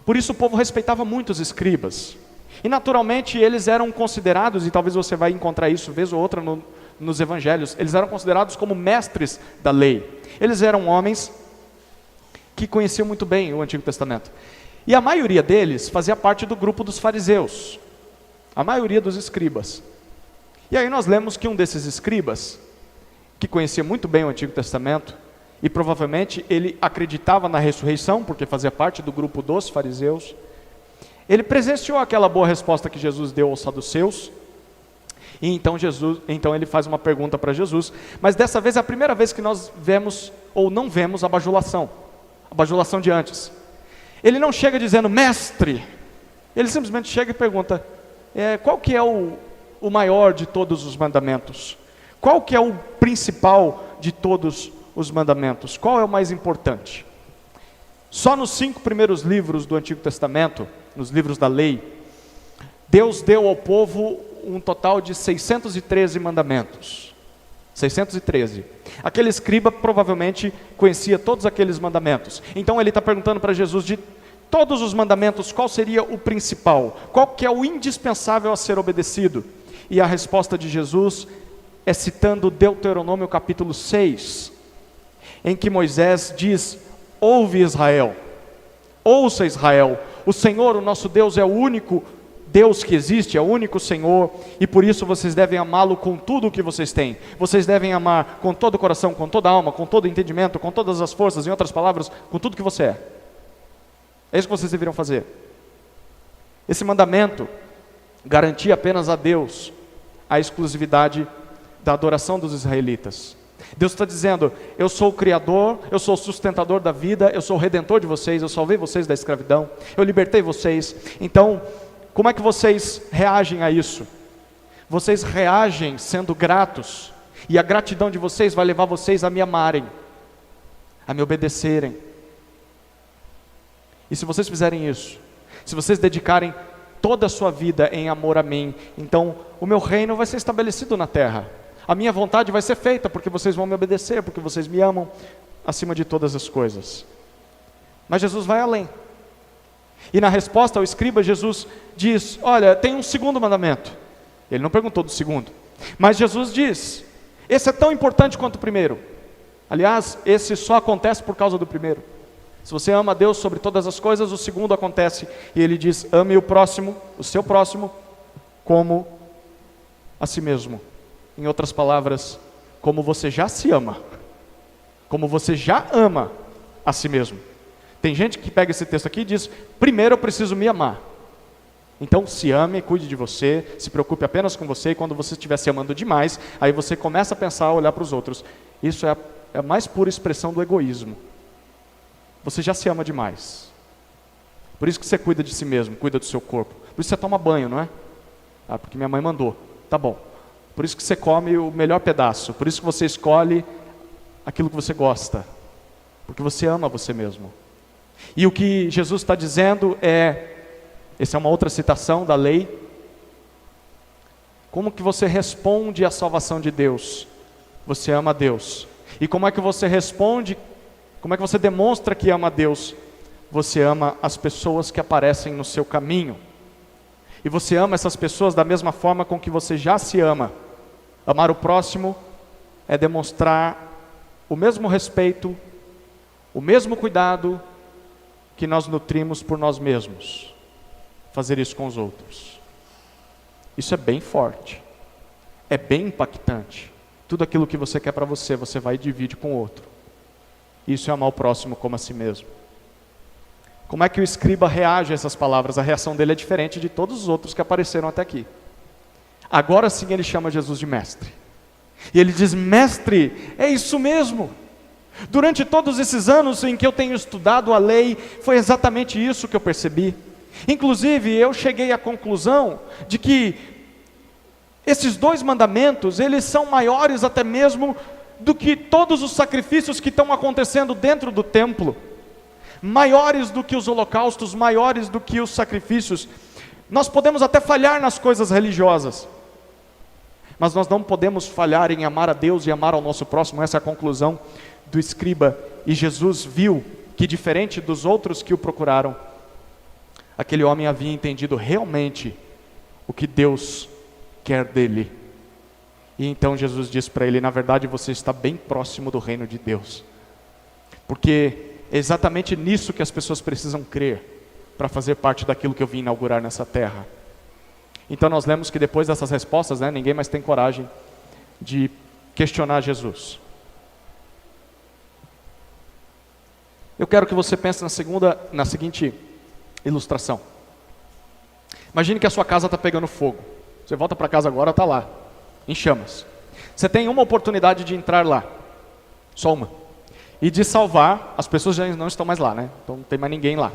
Por isso o povo respeitava muito os escribas. E naturalmente eles eram considerados, e talvez você vai encontrar isso vez ou outra nos evangelhos, eles eram considerados como mestres da lei. Eles eram homens que conheciam muito bem o Antigo Testamento. E a maioria deles fazia parte do grupo dos fariseus. A maioria dos escribas. E aí nós lemos que um desses escribas, que conhecia muito bem o Antigo Testamento, e provavelmente ele acreditava na ressurreição, porque fazia parte do grupo dos fariseus, ele presenciou aquela boa resposta que Jesus deu aos saduceus. E então ele faz uma pergunta para Jesus, mas dessa vez é a primeira vez que nós vemos ou não vemos a bajulação de antes. Ele não chega dizendo: mestre, ele simplesmente chega e pergunta: qual que é o maior de todos os mandamentos? Qual que é o principal de todos os mandamentos? Qual é o mais importante? Só nos 5 primeiros livros do Antigo Testamento, nos livros da lei, Deus deu ao povo um total de 613 mandamentos. 613. Aquele escriba provavelmente conhecia todos aqueles mandamentos. Então ele está perguntando para Jesus, de todos os mandamentos, qual seria o principal? Qual que é o indispensável a ser obedecido? E a resposta de Jesus é citando Deuteronômio capítulo 6, em que Moisés diz: ouve Israel, ouça Israel, o Senhor, o nosso Deus, é o único Deus que existe, é o único Senhor, e por isso vocês devem amá-lo com tudo o que vocês têm. Vocês devem amar com todo o coração, com toda a alma, com todo o entendimento, com todas as forças, em outras palavras, com tudo que você é. É isso que vocês deveriam fazer. Esse mandamento garantia apenas a Deus a exclusividade da adoração dos israelitas. Deus está dizendo: eu sou o Criador, eu sou o sustentador da vida, eu sou o Redentor de vocês, eu salvei vocês da escravidão, eu libertei vocês. Então, como é que vocês reagem a isso? Vocês reagem sendo gratos, e a gratidão de vocês vai levar vocês a me amarem, a me obedecerem. E se vocês fizerem isso, se vocês dedicarem toda a sua vida em amor a mim, então o meu reino vai ser estabelecido na terra. A minha vontade vai ser feita, porque vocês vão me obedecer, porque vocês me amam acima de todas as coisas. Mas Jesus vai além. E na resposta ao escriba, Jesus diz: olha, tem um segundo mandamento. Ele não perguntou do segundo, mas Jesus diz: esse é tão importante quanto o primeiro. Aliás, esse só acontece por causa do primeiro. Se você ama a Deus sobre todas as coisas, o segundo acontece. E ele diz: ame o próximo, o seu próximo, como a si mesmo. Em outras palavras, como você já se ama, como você já ama a si mesmo. Tem gente que pega esse texto aqui e diz: primeiro eu preciso me amar. Então se ame, cuide de você, se preocupe apenas com você, e quando você estiver se amando demais, aí você começa a pensar, a olhar para os outros. Isso é a mais pura expressão do egoísmo. Você já se ama demais. Por isso que você cuida de si mesmo, cuida do seu corpo. Por isso você toma banho, não é? Ah, porque minha mãe mandou. Tá bom. Por isso que você come o melhor pedaço. Por isso que você escolhe aquilo que você gosta. Porque você ama você mesmo. E o que Jesus está dizendo é, essa é uma outra citação da lei, como que você responde à salvação de Deus? Você ama a Deus. E como é que você responde, como é que você demonstra que ama a Deus? Você ama as pessoas que aparecem no seu caminho. E você ama essas pessoas da mesma forma com que você já se ama. Amar o próximo é demonstrar o mesmo respeito, o mesmo cuidado que nós nutrimos por nós mesmos. Fazer isso com os outros. Isso é bem forte. É bem impactante. Tudo aquilo que você quer para você, você vai e divide com o outro. Isso é amar o próximo como a si mesmo. Como é que o escriba reage a essas palavras? A reação dele é diferente de todos os outros que apareceram até aqui. Agora sim ele chama Jesus de mestre. E ele diz: mestre, é isso mesmo. Durante todos esses anos em que eu tenho estudado a lei, foi exatamente isso que eu percebi. Inclusive, eu cheguei à conclusão de que esses dois mandamentos, eles são maiores até mesmo do que todos os sacrifícios que estão acontecendo dentro do templo. Maiores do que os holocaustos, maiores do que os sacrifícios. Nós podemos até falhar nas coisas religiosas, mas nós não podemos falhar em amar a Deus e amar ao nosso próximo. Essa é a conclusão do escriba. E Jesus viu que, diferente dos outros que o procuraram, aquele homem havia entendido realmente o que Deus quer dele. E então Jesus disse para ele: na verdade você está bem próximo do reino de Deus, porque é exatamente nisso que as pessoas precisam crer, para fazer parte daquilo que eu vim inaugurar nessa terra. Então nós lemos que depois dessas respostas, ninguém mais tem coragem de questionar Jesus. Eu quero que você pense na seguinte ilustração. Imagine que a sua casa está pegando fogo. Você volta para casa agora, está lá, em chamas. Você tem uma oportunidade de entrar lá, só uma, e de salvar. As pessoas já não estão mais lá, então não tem mais ninguém lá.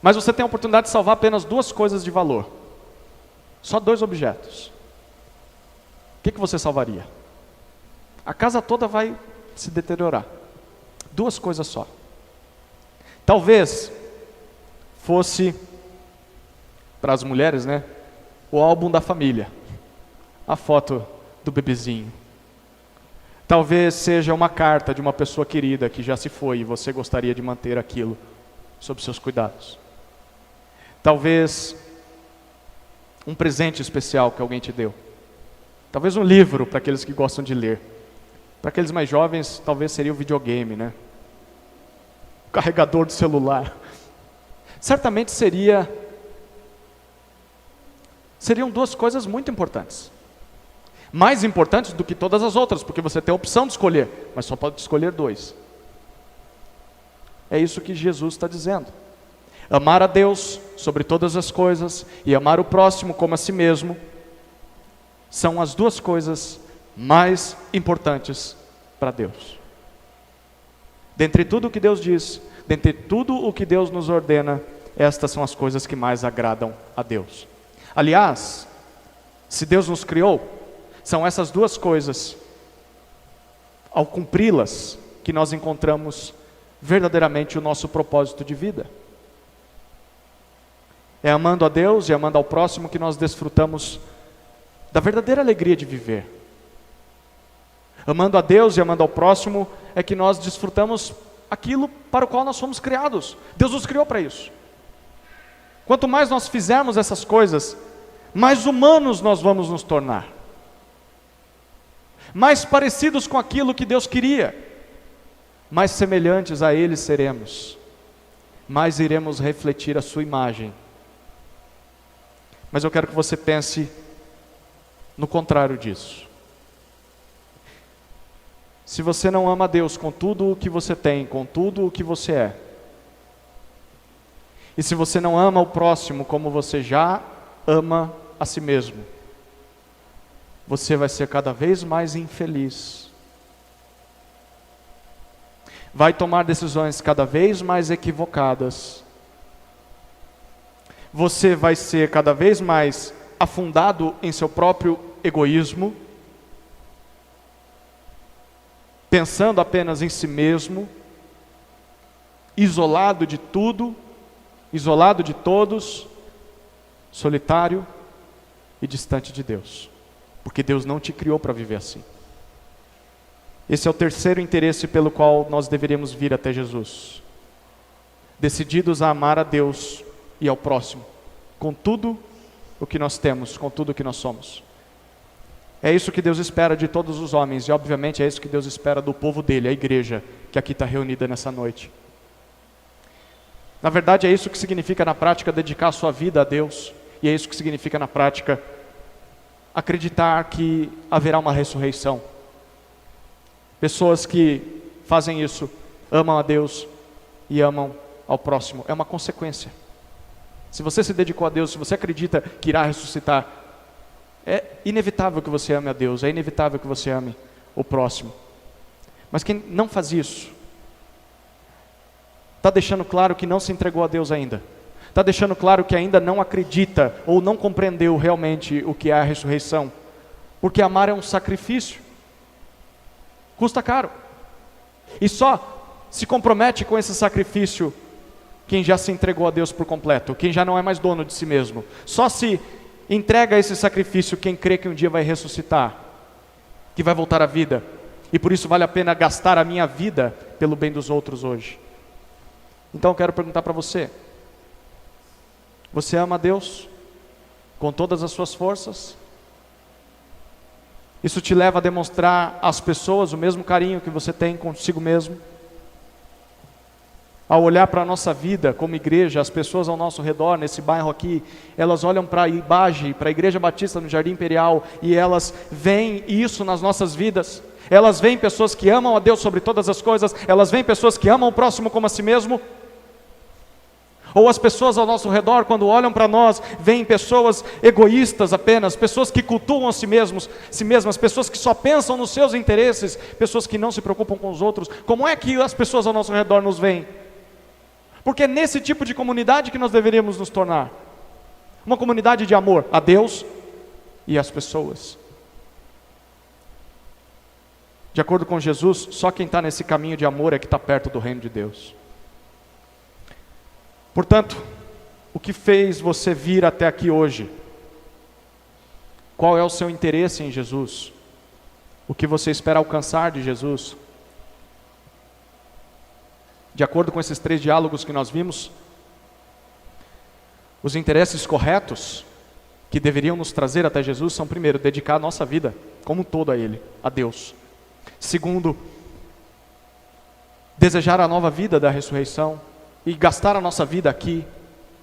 Mas você tem a oportunidade de salvar apenas duas coisas de valor. Só dois objetos. O que você salvaria? A casa toda vai se deteriorar. Duas coisas só. Talvez fosse, para as mulheres, o álbum da família, a foto do bebezinho. Talvez seja uma carta de uma pessoa querida que já se foi e você gostaria de manter aquilo sob seus cuidados. Talvez um presente especial que alguém te deu. Talvez um livro para aqueles que gostam de ler. Para aqueles mais jovens, talvez seria o videogame, né? O carregador do celular. Certamente seriam duas coisas muito importantes. Mais importantes do que todas as outras, porque você tem a opção de escolher, mas só pode escolher dois. É isso que Jesus está dizendo. Amar a Deus sobre todas as coisas e amar o próximo como a si mesmo são as duas coisas mais importantes para Deus. Dentre tudo o que Deus diz, dentre tudo o que Deus nos ordena, estas são as coisas que mais agradam a Deus. Aliás, se Deus nos criou, são essas duas coisas, ao cumpri-las, que nós encontramos verdadeiramente o nosso propósito de vida. É amando a Deus e amando ao próximo que nós desfrutamos da verdadeira alegria de viver. Amando a Deus e amando ao próximo é que nós desfrutamos aquilo para o qual nós fomos criados. Deus nos criou para isso. Quanto mais nós fizermos essas coisas, mais humanos nós vamos nos tornar. Mais parecidos com aquilo que Deus queria. Mais semelhantes a Ele seremos. Mais iremos refletir a sua imagem. Mas eu quero que você pense no contrário disso. Se você não ama a Deus com tudo o que você tem, com tudo o que você é, e se você não ama o próximo como você já ama a si mesmo, você vai ser cada vez mais infeliz. Vai tomar decisões cada vez mais equivocadas. Você vai ser cada vez mais afundado em seu próprio egoísmo, pensando apenas em si mesmo, isolado de tudo, isolado de todos, solitário e distante de Deus, porque Deus não te criou para viver assim. Esse é o terceiro interesse pelo qual nós deveríamos vir até Jesus, decididos a amar a Deus e ao próximo, com tudo o que nós temos, com tudo o que nós somos. É isso que Deus espera de todos os homens, e obviamente é isso que Deus espera do povo dele, a igreja, que aqui está reunida nessa noite. Na verdade é isso que significa na prática dedicar a sua vida a Deus, e é isso que significa na prática acreditar que haverá uma ressurreição. Pessoas que fazem isso, amam a Deus e amam ao próximo, é uma consequência. Se você se dedicou a Deus, se você acredita que irá ressuscitar, é inevitável que você ame a Deus, é inevitável que você ame o próximo. Mas quem não faz isso, está deixando claro que não se entregou a Deus ainda. Está deixando claro que ainda não acredita ou não compreendeu realmente o que é a ressurreição. Porque amar é um sacrifício. Custa caro. E só se compromete com esse sacrifício quem já se entregou a Deus por completo, quem já não é mais dono de si mesmo. Só se entrega esse sacrifício quem crê que um dia vai ressuscitar, que vai voltar à vida, e por isso vale a pena gastar a minha vida pelo bem dos outros hoje. Então eu quero perguntar para você: você ama a Deus com todas as suas forças? Isso te leva a demonstrar às pessoas o mesmo carinho que você tem consigo mesmo? Ao olhar para a nossa vida como igreja, as pessoas ao nosso redor, nesse bairro aqui, elas olham para a IBAGE, para a Igreja Batista no Jardim Imperial, e elas veem isso nas nossas vidas. Elas veem pessoas que amam a Deus sobre todas as coisas, elas veem pessoas que amam o próximo como a si mesmo. Ou as pessoas ao nosso redor, quando olham para nós, veem pessoas egoístas apenas, pessoas que cultuam a si mesmas, pessoas que só pensam nos seus interesses, pessoas que não se preocupam com os outros. Como é que as pessoas ao nosso redor nos veem? Porque é nesse tipo de comunidade que nós deveríamos nos tornar. Uma comunidade de amor a Deus e às pessoas. De acordo com Jesus, só quem está nesse caminho de amor é que está perto do reino de Deus. Portanto, o que fez você vir até aqui hoje? Qual é o seu interesse em Jesus? O que você espera alcançar de Jesus? De acordo com esses 3 diálogos que nós vimos, os interesses corretos que deveriam nos trazer até Jesus são, primeiro, dedicar a nossa vida como um todo a Ele, a Deus. Segundo, desejar a nova vida da ressurreição e gastar a nossa vida aqui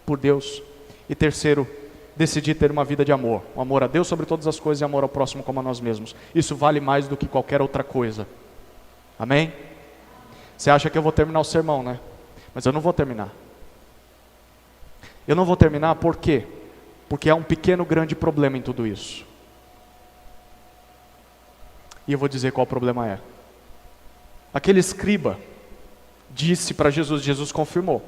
por Deus. E terceiro, decidir ter uma vida de amor, um amor a Deus sobre todas as coisas e amor ao próximo como a nós mesmos. Isso vale mais do que qualquer outra coisa. Amém? Você acha que eu vou terminar o sermão, né? Mas eu não vou terminar. Eu não vou terminar por quê? Porque há um pequeno grande problema em tudo isso. E eu vou dizer qual o problema é. Aquele escriba disse para Jesus, Jesus confirmou,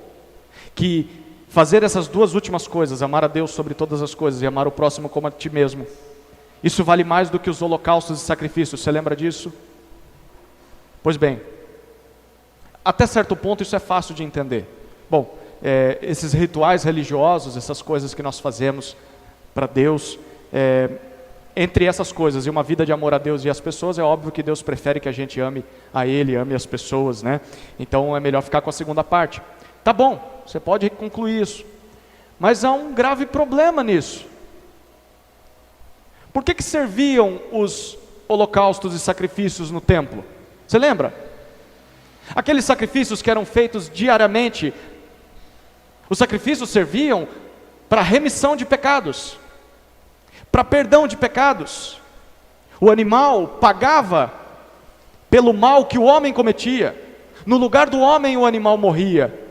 que fazer essas 2 últimas coisas, amar a Deus sobre todas as coisas e amar o próximo como a ti mesmo, isso vale mais do que os holocaustos e sacrifícios. Você lembra disso? Pois bem, até certo ponto isso é fácil de entender. Bom, esses rituais religiosos, essas coisas que nós fazemos para Deus, entre essas coisas e uma vida de amor a Deus e as pessoas, é óbvio que Deus prefere que a gente ame a Ele, ame as pessoas, né? Então é melhor ficar com a segunda parte. Tá bom, você pode concluir isso, mas há um grave problema nisso. Por que serviam os holocaustos e sacrifícios no templo? Você lembra? Aqueles sacrifícios que eram feitos diariamente, os sacrifícios serviam para remissão de pecados, para perdão de pecados. O animal pagava pelo mal que o homem cometia. No lugar do homem o animal morria.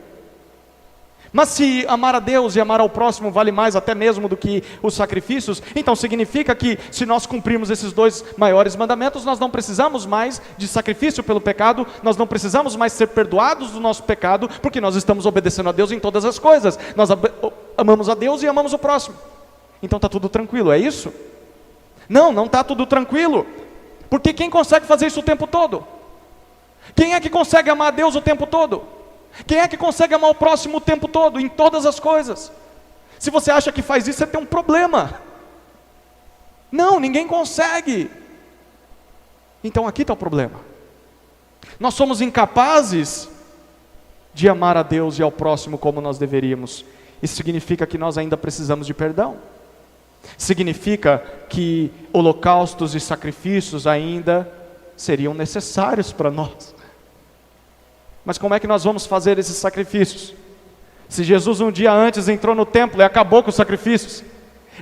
Mas se amar a Deus e amar ao próximo vale mais até mesmo do que os sacrifícios, então significa que se nós cumprirmos esses 2 maiores mandamentos, nós não precisamos mais de sacrifício pelo pecado, nós não precisamos mais ser perdoados do nosso pecado, porque nós estamos obedecendo a Deus em todas as coisas. Nós amamos a Deus e amamos o próximo. Então está tudo tranquilo, é isso? Não, não está tudo tranquilo. Porque quem consegue fazer isso o tempo todo? Quem é que consegue amar a Deus o tempo todo? Quem é que consegue amar o próximo o tempo todo, em todas as coisas? Se você acha que faz isso, você tem um problema. Não, ninguém consegue. Então aqui está o problema. Nós somos incapazes de amar a Deus e ao próximo como nós deveríamos. Isso significa que nós ainda precisamos de perdão. Significa que holocaustos e sacrifícios ainda seriam necessários para nós. Mas como é que nós vamos fazer esses sacrifícios? Se Jesus um dia antes entrou no templo e acabou com os sacrifícios,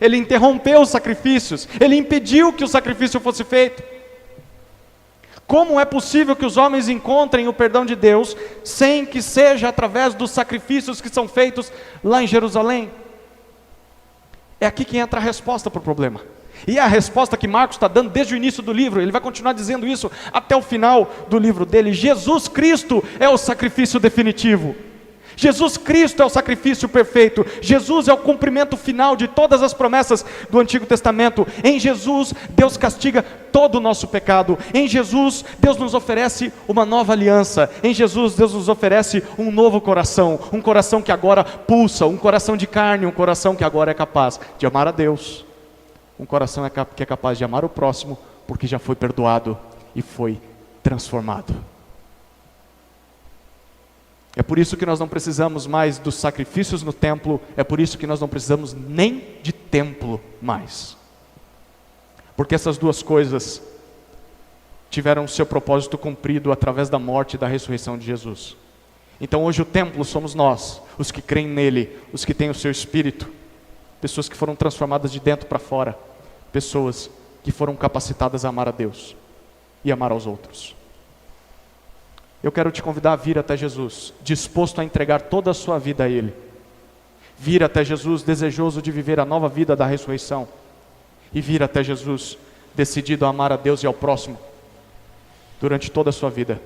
Ele interrompeu os sacrifícios, Ele impediu que o sacrifício fosse feito. Como é possível que os homens encontrem o perdão de Deus sem que seja através dos sacrifícios que são feitos lá em Jerusalém? É aqui que entra a resposta para o problema. E é a resposta que Marcos está dando desde o início do livro. Ele vai continuar dizendo isso até o final do livro dele. Jesus Cristo é o sacrifício definitivo. Jesus Cristo é o sacrifício perfeito. Jesus é o cumprimento final de todas as promessas do Antigo Testamento. Em Jesus, Deus castiga todo o nosso pecado. Em Jesus, Deus nos oferece uma nova aliança. Em Jesus, Deus nos oferece um novo coração. Um coração que agora pulsa, um coração de carne, um coração que agora é capaz de amar a Deus. Um coração que é capaz de amar o próximo, porque já foi perdoado e foi transformado. É por isso que nós não precisamos mais dos sacrifícios no templo, é por isso que nós não precisamos nem de templo mais. Porque essas 2 coisas tiveram o seu propósito cumprido através da morte e da ressurreição de Jesus. Então hoje o templo somos nós, os que creem nele, os que têm o seu espírito, pessoas que foram transformadas de dentro para fora, pessoas que foram capacitadas a amar a Deus e amar aos outros. Eu quero te convidar a vir até Jesus, disposto a entregar toda a sua vida a Ele. Vir até Jesus, desejoso de viver a nova vida da ressurreição. E vir até Jesus, decidido a amar a Deus e ao próximo, durante toda a sua vida.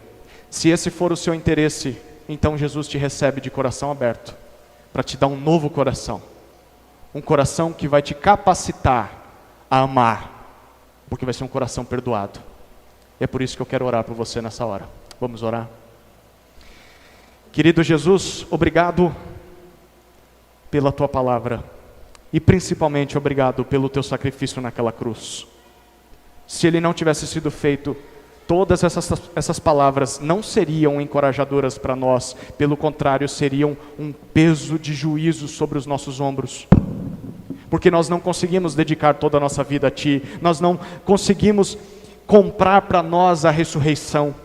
Se esse for o seu interesse, então Jesus te recebe de coração aberto, para te dar um novo coração. Um coração que vai te capacitar a amar, porque vai ser um coração perdoado. É por isso que eu quero orar por você nessa hora. Vamos orar. Querido Jesus, obrigado pela Tua palavra. E principalmente, obrigado pelo teu sacrifício naquela cruz. Se ele não tivesse sido feito, todas essas palavras não seriam encorajadoras para nós, pelo contrário, seriam um peso de juízo sobre os nossos ombros. Porque nós não conseguimos dedicar toda a nossa vida a Ti, nós não conseguimos comprar para nós a ressurreição,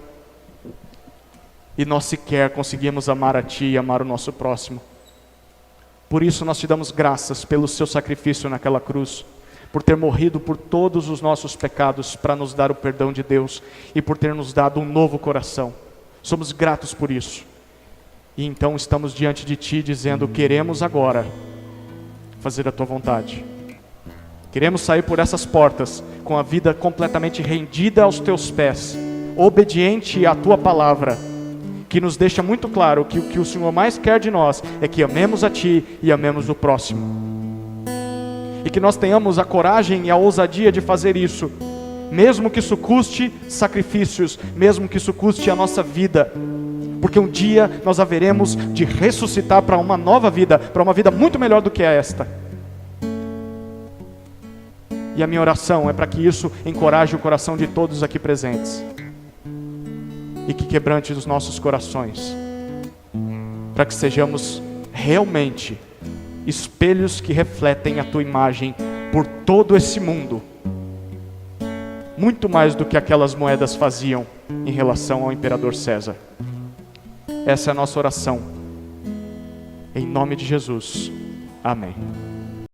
e nós sequer conseguimos amar a Ti e amar o nosso próximo. Por isso nós Te damos graças pelo Seu sacrifício naquela cruz, por ter morrido por todos os nossos pecados para nos dar o perdão de Deus e por ter nos dado um novo coração. Somos gratos por isso. E então estamos diante de Ti dizendo: queremos agora fazer a Tua vontade. Queremos sair por essas portas com a vida completamente rendida aos Teus pés, obediente à Tua palavra, que nos deixa muito claro que o que o Senhor mais quer de nós é que amemos a Ti e amemos o próximo. E que nós tenhamos a coragem e a ousadia de fazer isso, mesmo que isso custe sacrifícios, mesmo que isso custe a nossa vida, porque um dia nós haveremos de ressuscitar para uma nova vida, para uma vida muito melhor do que esta. E a minha oração é para que isso encoraje o coração de todos aqui presentes, e que quebrante os nossos corações, para que sejamos realmente espelhos que refletem a Tua imagem por todo esse mundo, muito mais do que aquelas moedas faziam em relação ao imperador César. Essa é a nossa oração, em nome de Jesus, amém.